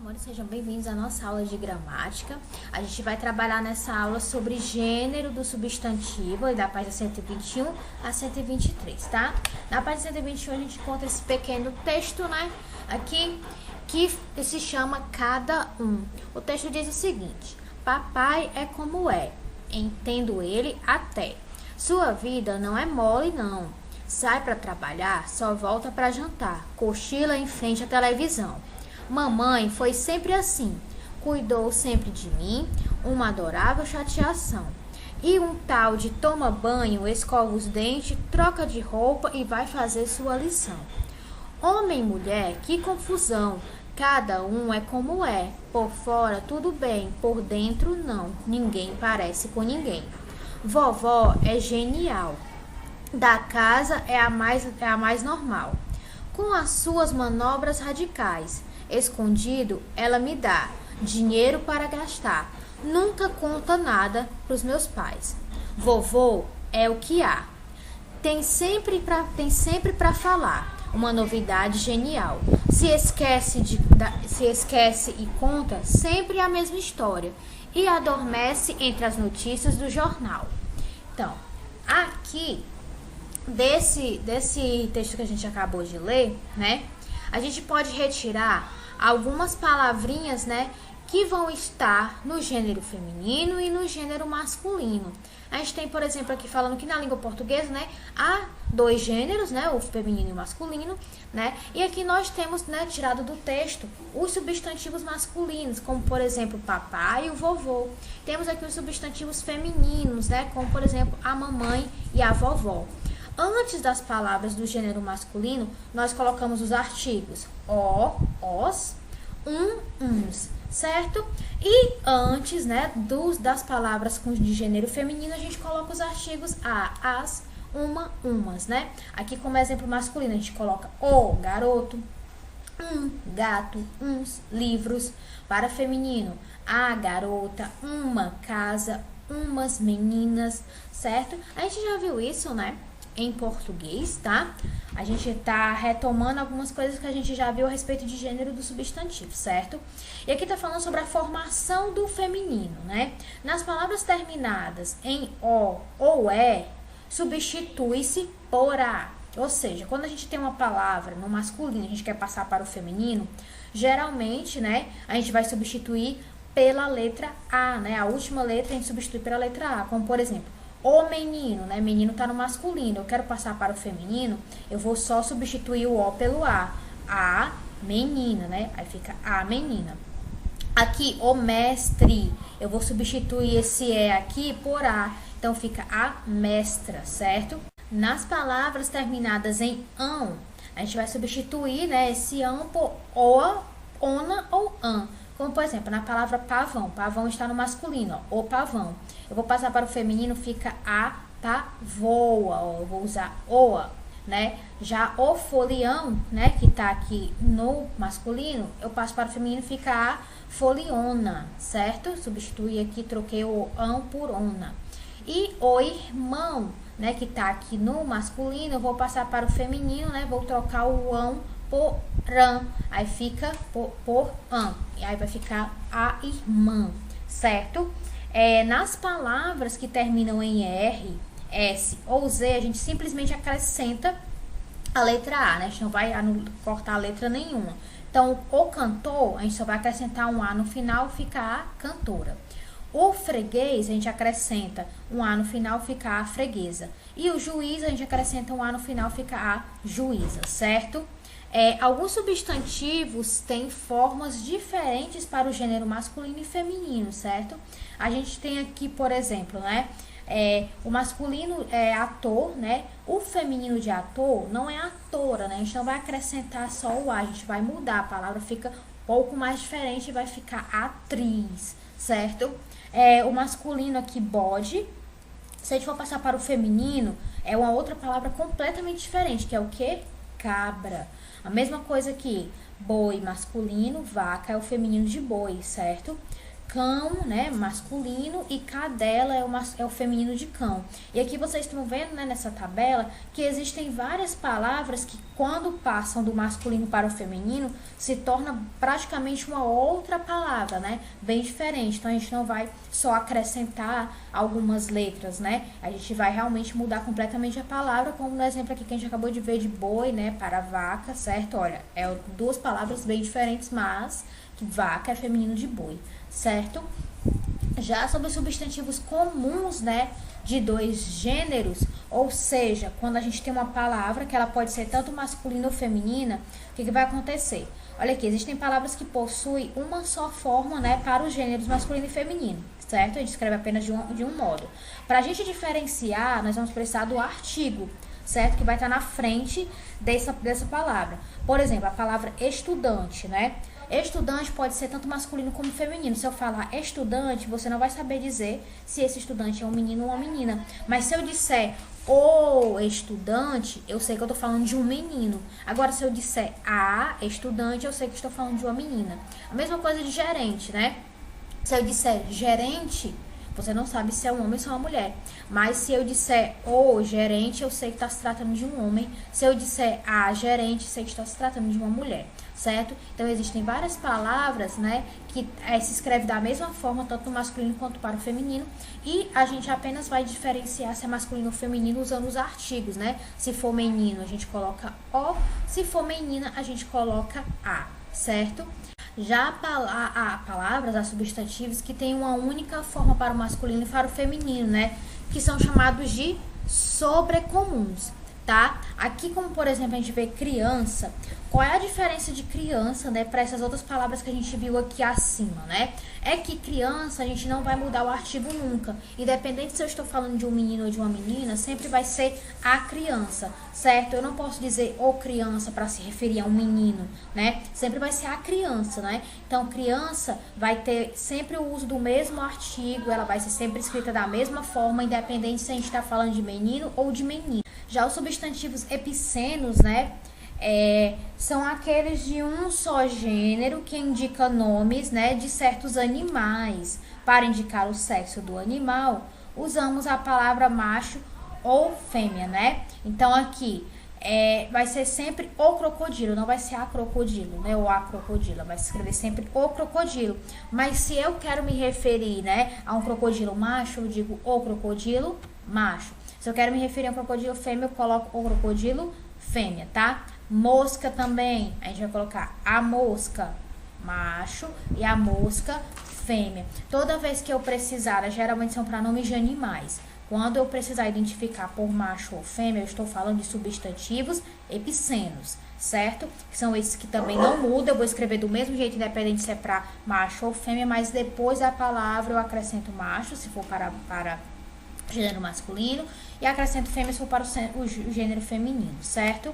amores, sejam bem-vindos à nossa aula de gramática. A gente vai trabalhar nessa aula sobre gênero do substantivo, da página 121 a 123, tá? Na página 121 a gente encontra esse pequeno texto, né? Aqui, que se chama Cada Um. O texto diz o seguinte: papai é como é, entendo ele até. Sua vida não é mole, não. Sai para trabalhar, só volta para jantar, cochila em frente à televisão. Mamãe foi sempre assim, cuidou sempre de mim, uma adorável chateação. E um tal de toma banho, escova os dentes, troca de roupa e vai fazer sua lição. Homem e mulher, que confusão, cada um é como é, por fora tudo bem, por dentro não, ninguém parece com ninguém. Vovó é genial, da casa é a mais normal, com as suas manobras radicais. Escondido, ela me dá dinheiro para gastar. Nunca conta nada pros meus pais. Vovô é o que há. Tem sempre para falar. Uma novidade genial. Se esquece e conta sempre a mesma história. E adormece entre as notícias do jornal. Então, aqui, desse texto que a gente acabou de ler, né? A gente pode retirar algumas palavrinhas, né, que vão estar no gênero feminino e no gênero masculino. A gente tem, por exemplo, aqui falando que na língua portuguesa, né, há dois gêneros, né, o feminino e o masculino, né, e aqui nós temos, né, tirado do texto os substantivos masculinos, como, por exemplo, papai e o vovô. Temos aqui os substantivos femininos, né, como, por exemplo, a mamãe e a vovó. Antes das palavras do gênero masculino, nós colocamos os artigos o, os, uns, certo? E antes, né, das palavras de gênero feminino, a gente coloca os artigos a, as, umas, né? Aqui como exemplo masculino, a gente coloca o, garoto, gato, uns, livros. Para feminino, a garota, uma casa, umas meninas, certo? A gente já viu isso, né? Em português, tá? A gente tá retomando algumas coisas que a gente já viu a respeito de gênero do substantivo, certo? E aqui tá falando sobre a formação do feminino, né? Nas palavras terminadas em o ou é, substitui-se por a. Ou seja, quando a gente tem uma palavra no masculino, a gente quer passar para o feminino, geralmente, né, a gente vai substituir pela letra A, né? A última letra a gente substitui pela letra A, como por exemplo, o menino, né? Menino tá no masculino. Eu quero passar para o feminino, eu vou só substituir o O pelo A. A menina, né? Aí fica a menina. Aqui, o mestre, eu vou substituir esse E aqui por A. Então fica a mestra, certo? Nas palavras terminadas em ão, a gente vai substituir, né, esse ão por o, ona ou an. Como, por exemplo, na palavra pavão. Pavão está no masculino, ó, o pavão. Eu vou passar para o feminino, fica a pavoa, ó, eu vou usar oa, né? Já o folião, né, que está aqui no masculino, eu passo para o feminino, fica a foliona, certo? Substituí aqui, troquei o ão por ona. E o irmão, né, que está aqui no masculino, eu vou passar para o feminino, né? Vou trocar o ão por ran, aí fica por an, e aí vai ficar a irmã, certo? Nas palavras que terminam em R, S ou Z, a gente simplesmente acrescenta a letra A, né? A gente não vai cortar a letra nenhuma. Então, o cantor, a gente só vai acrescentar um A no final, fica a cantora. O freguês, a gente acrescenta um A no final, fica a freguesa. E o juiz, a gente acrescenta um A no final, fica a juíza, certo? Alguns substantivos têm formas diferentes para o gênero masculino e feminino, certo? A gente tem aqui, por exemplo, né? O masculino é ator, né? O feminino de ator não é atora, né? A gente não vai acrescentar só o A, a gente vai mudar, a palavra fica um pouco mais diferente e vai ficar atriz, certo? O masculino aqui, bode. Se a gente for passar para o feminino, é uma outra palavra completamente diferente, que é o quê? Cabra. A mesma coisa aqui, boi masculino, vaca é o feminino de boi, certo? cão, né, masculino, e cadela é o feminino de cão. E aqui vocês estão vendo, né, nessa tabela, que existem várias palavras que quando passam do masculino para o feminino, se torna praticamente uma outra palavra, né, bem diferente. Então a gente não vai só acrescentar algumas letras, né, a gente vai realmente mudar completamente a palavra, como no exemplo aqui que a gente acabou de ver de boi, né, para vaca, certo? Olha, é duas palavras bem diferentes, mas que vaca é feminino de boi, certo? Já sobre os substantivos comuns, né, de dois gêneros, ou seja, quando a gente tem uma palavra que ela pode ser tanto masculina ou feminina, o que vai acontecer? Olha aqui, existem palavras que possuem uma só forma, né, para os gêneros masculino e feminino, certo? A gente escreve apenas de um modo. Para a gente diferenciar, nós vamos precisar do artigo, certo? Que vai estar na frente dessa palavra. Por exemplo, a palavra estudante, né? Estudante pode ser tanto masculino como feminino. Se eu falar estudante, você não vai saber dizer se esse estudante é um menino ou uma menina. Mas se eu disser o estudante, eu sei que eu tô falando de um menino. Agora, se eu disser a estudante, eu sei que estou falando de uma menina. A mesma coisa de gerente, né? Se eu disser gerente, você não sabe se é um homem ou se é uma mulher. Mas se eu disser o gerente, eu sei que está se tratando de um homem. Se eu disser a gerente, sei que está se tratando de uma mulher, certo? Então, existem várias palavras, né, que se escreve da mesma forma, tanto no masculino quanto para o feminino. E a gente apenas vai diferenciar se é masculino ou feminino usando os artigos, né? Se for menino, a gente coloca o. Se for menina, a gente coloca a, certo? Já há palavras, há substantivos que têm uma única forma para o masculino e para o feminino, né? Que são chamados de sobrecomuns, tá? Aqui, como por exemplo, a gente vê criança. Qual é a diferença de criança, né, para essas outras palavras que a gente viu aqui acima, né? É que criança, a gente não vai mudar o artigo nunca. Independente se eu estou falando de um menino ou de uma menina, sempre vai ser a criança, certo? Eu não posso dizer o criança para se referir a um menino, né? Sempre vai ser a criança, né? Então, criança vai ter sempre o uso do mesmo artigo, ela vai ser sempre escrita da mesma forma, independente se a gente está falando de menino ou de menina. Já os substantivos epicenos, né? São aqueles de um só gênero que indica nomes, né, de certos animais. Para indicar o sexo do animal, usamos a palavra macho ou fêmea, né? Então aqui vai ser sempre o crocodilo, não vai ser a crocodilo, né? Ou a crocodila, vai se escrever sempre o crocodilo. Mas se eu quero me referir, né, a um crocodilo macho, eu digo o crocodilo macho. Se eu quero me referir a um crocodilo fêmea, eu coloco o crocodilo fêmea, tá? Mosca também, a gente vai colocar a mosca macho e a mosca fêmea. Toda vez que eu precisar, geralmente são para nomes de animais. Quando eu precisar identificar por macho ou fêmea, eu estou falando de substantivos epicenos, certo? Que são esses que também não mudam, eu vou escrever do mesmo jeito, independente se é para macho ou fêmea, mas depois da palavra eu acrescento macho, se for para gênero masculino, e acrescento fêmea se for para o gênero feminino, certo?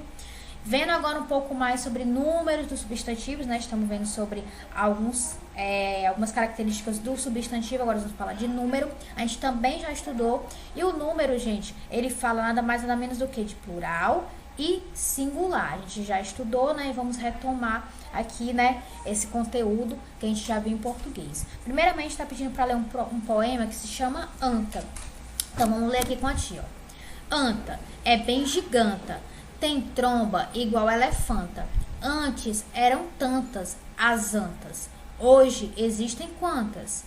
Vendo agora um pouco mais sobre números dos substantivos, né? Estamos vendo sobre algumas características do substantivo, agora vamos falar de número. A gente também já estudou. E o número, gente, ele fala nada mais nada menos do que de plural e singular. A gente já estudou, né? E vamos retomar aqui, né, esse conteúdo que a gente já viu em português. Primeiramente, está pedindo para ler um poema que se chama Anta. Então, vamos ler aqui com a tia, ó. Anta é bem giganta, tem tromba igual elefanta. Antes eram tantas as antas, hoje existem quantas?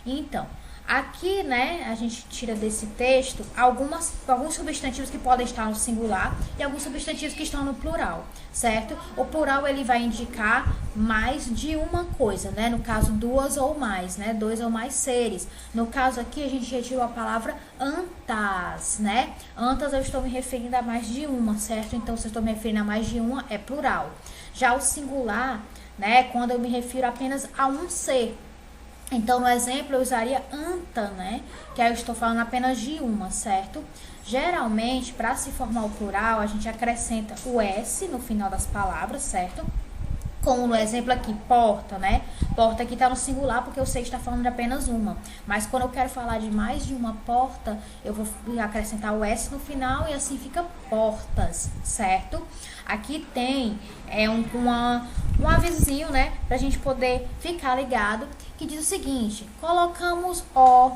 Então, aqui, né, a gente tira desse texto alguns substantivos que podem estar no singular e alguns substantivos que estão no plural, certo? O plural, ele vai indicar mais de uma coisa, né? No caso, duas ou mais, né? Dois ou mais seres. No caso aqui, a gente retirou a palavra antas, né? Antas eu estou me referindo a mais de uma, certo? Então, se eu estou me referindo a mais de uma, é plural. Já o singular, né? Quando eu me refiro apenas a um ser. Então, no exemplo, eu usaria anta, né? Que aí eu estou falando apenas de uma, certo? Geralmente, para se formar o plural, a gente acrescenta o S no final das palavras, certo? Como no exemplo aqui, porta, né? Porta aqui tá no singular porque eu sei que está falando de apenas uma. Mas quando eu quero falar de mais de uma porta, eu vou acrescentar o S no final e assim fica portas, certo? Aqui tem um avisozinho, né? Pra gente poder ficar ligado, que diz o seguinte: colocamos o,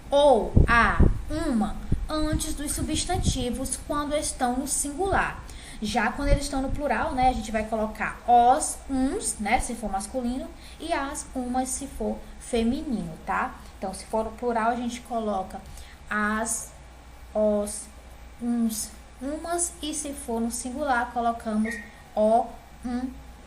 ou, a, uma antes dos substantivos quando estão no singular. Já quando eles estão no plural, né, a gente vai colocar os, uns, né, se for masculino, e as, umas, se for feminino, tá? Então, se for no plural, a gente coloca as, os, uns, umas, e se for no singular, colocamos o,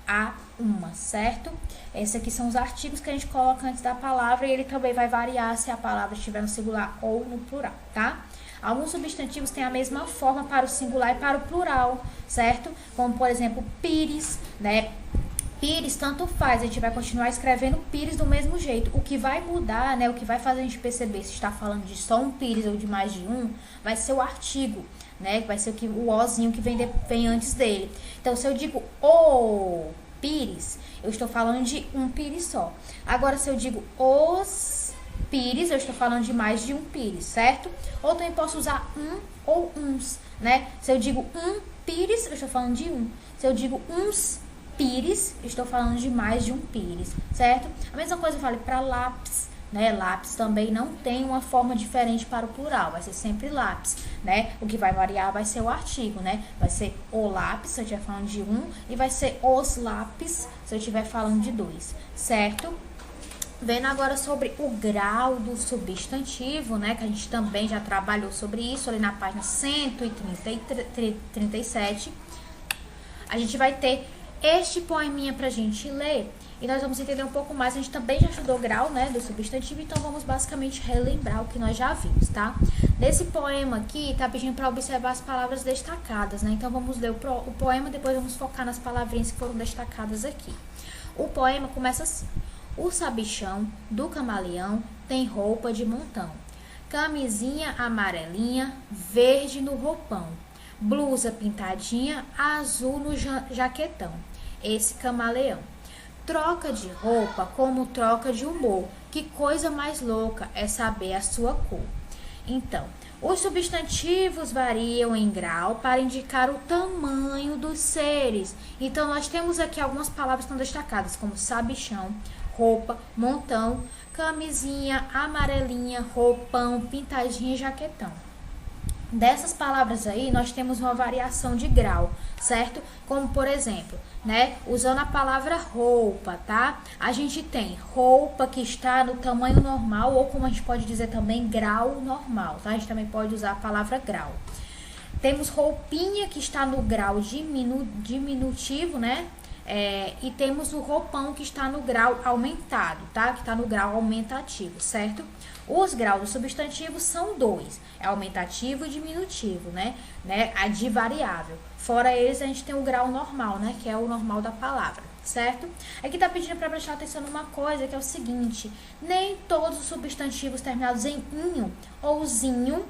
a, uma, certo? Esses aqui são os artigos que a gente coloca antes da palavra, e ele também vai variar se a palavra estiver no singular ou no plural, tá? Alguns substantivos têm a mesma forma para o singular e para o plural, certo? Como, por exemplo, pires, né? Pires tanto faz, a gente vai continuar escrevendo pires do mesmo jeito. O que vai mudar, né? O que vai fazer a gente perceber se está falando de só um pires ou de mais de um, vai ser o artigo, né? Vai ser o ozinho que vem antes dele. Então, se eu digo o pires, eu estou falando de um pires só. Agora, se eu digo os pires, eu estou falando de mais de um pires, certo? Ou também posso usar um ou uns, né? Se eu digo um pires, eu estou falando de um. Se eu digo uns pires, eu estou falando de mais de um pires, certo? A mesma coisa eu falo para lápis, né? Lápis também não tem uma forma diferente para o plural, vai ser sempre lápis, né? O que vai variar vai ser o artigo, né? Vai ser o lápis, se eu estiver falando de um, e vai ser os lápis, se eu estiver falando de dois, certo? Vendo agora sobre o grau do substantivo, né? Que a gente também já trabalhou sobre isso ali na página 137. A gente vai ter este poeminha pra gente ler e nós vamos entender um pouco mais. A gente também já estudou grau, né, do substantivo, então vamos basicamente relembrar o que nós já vimos, tá? Nesse poema aqui, tá pedindo para observar as palavras destacadas, né? Então vamos ler o poema, depois vamos focar nas palavrinhas que foram destacadas aqui. O poema começa assim: o sabichão do camaleão tem roupa de montão, camisinha amarelinha, verde no roupão, blusa pintadinha, azul no jaquetão. Esse camaleão troca de roupa como troca de humor, que coisa mais louca é saber a sua cor. Então, os substantivos variam em grau para indicar o tamanho dos seres. Então, nós temos aqui algumas palavras que estão destacadas, como sabichão, roupa, montão, camisinha, amarelinha, roupão, pintadinha e jaquetão. Dessas palavras aí, nós temos uma variação de grau, certo? Como, por exemplo, né, usando a palavra roupa, tá? A gente tem roupa que está no tamanho normal, ou como a gente pode dizer também, grau normal, tá? A gente também pode usar a palavra grau. Temos roupinha que está no grau diminutivo, né? E temos o roupão que está no grau aumentado, tá? Que está no grau aumentativo, certo? Os graus dos substantivos são dois, é aumentativo e diminutivo, né? A de variável. Fora eles, a gente tem o grau normal, né? Que é o normal da palavra, certo? Aqui tá pedindo para prestar atenção numa coisa, que é o seguinte: nem todos os substantivos terminados em inho ou zinho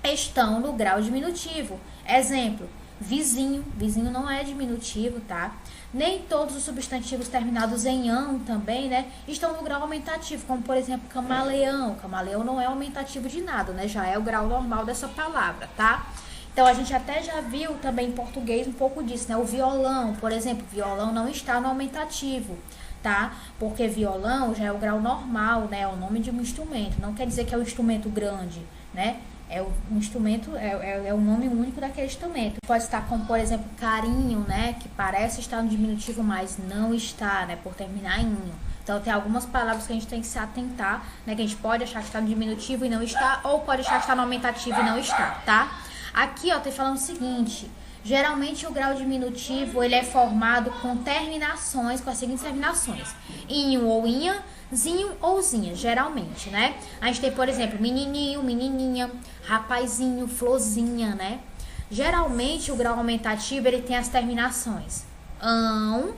estão no grau diminutivo. Exemplo: vizinho. Vizinho não é diminutivo, tá? Nem todos os substantivos terminados em ão também, né, estão no grau aumentativo, como por exemplo camaleão. Camaleão não é aumentativo de nada, né? Já é o grau normal dessa palavra, tá? Então a gente até já viu também em português um pouco disso, né? O violão, por exemplo, violão não está no aumentativo, tá? Porque violão já é o grau normal, né? É o nome de um instrumento. Não quer dizer que é um instrumento grande, né? É um instrumento, é o nome único daquele instrumento. Pode estar como, por exemplo, carinho, né? Que parece estar no diminutivo, mas não está, né? Por terminar em inho. Então, tem algumas palavras que a gente tem que se atentar, né? Que a gente pode achar que está no diminutivo e não está, ou pode achar que está no aumentativo e não está, tá? Aqui, ó, tem falando o seguinte: geralmente o grau diminutivo, ele é formado com terminações, com as seguintes terminações: inho ou inha, zinho ou zinha, geralmente, né? A gente tem, por exemplo, menininho, menininha, rapazinho, florzinha, né? Geralmente o grau aumentativo, ele tem as terminações ão,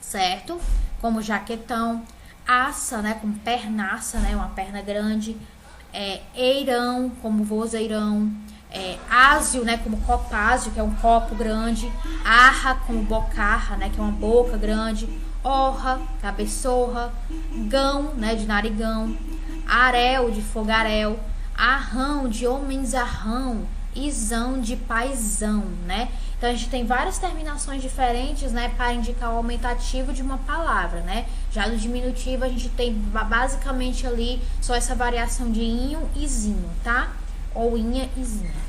certo? Como jaquetão, aça, né? Como pernaça, né? Uma perna grande. Eirão, como vozeirão. ásio, né, como copásio, que é um copo grande, arra, como bocarra, né, que é uma boca grande, orra, cabeçorra, gão, né, de narigão, arel, de fogaréu, arrão, de homenzarrão, isão, de paizão, né? Então a gente tem várias terminações diferentes, né, para indicar o aumentativo de uma palavra, né? Já no diminutivo a gente tem basicamente ali só essa variação de inho e zinho, tá? Ou inha e zinha.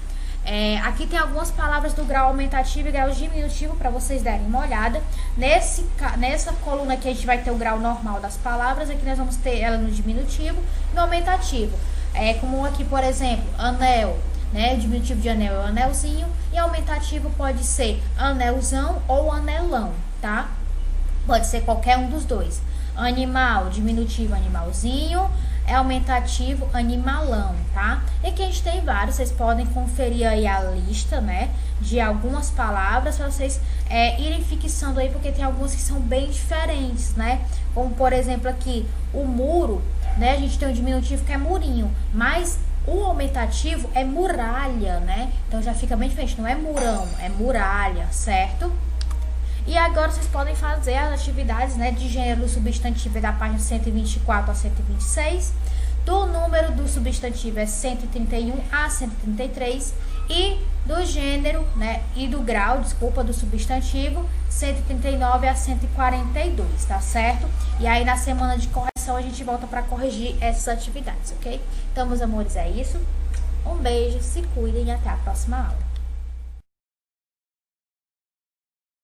Aqui tem algumas palavras do grau aumentativo e grau diminutivo para vocês darem uma olhada. Nessa coluna aqui a gente vai ter o grau normal das palavras, aqui nós vamos ter ela no diminutivo e no aumentativo. Como aqui, por exemplo, anel, né? O diminutivo de anel é o anelzinho e aumentativo pode ser anelzão ou anelão, tá? Pode ser qualquer um dos dois. Animal, diminutivo, animalzinho. Aumentativo, animalão, tá? E aqui a gente tem vários, vocês podem conferir aí a lista, né, de algumas palavras para vocês irem fixando aí, porque tem algumas que são bem diferentes, né? Como, por exemplo, aqui, o muro, né, a gente tem um diminutivo que é murinho, mas o aumentativo é muralha, né? Então já fica bem diferente, não é murão, é muralha, certo? E agora vocês podem fazer as atividades, né, de gênero do substantivo da página 124 a 126, do número do substantivo é 131 a 133 e do gênero, né, e do grau, desculpa, do substantivo 139 a 142, tá certo? E aí na semana de correção a gente volta para corrigir essas atividades, ok? Então, meus amores, é isso. Um beijo, se cuidem e até a próxima aula.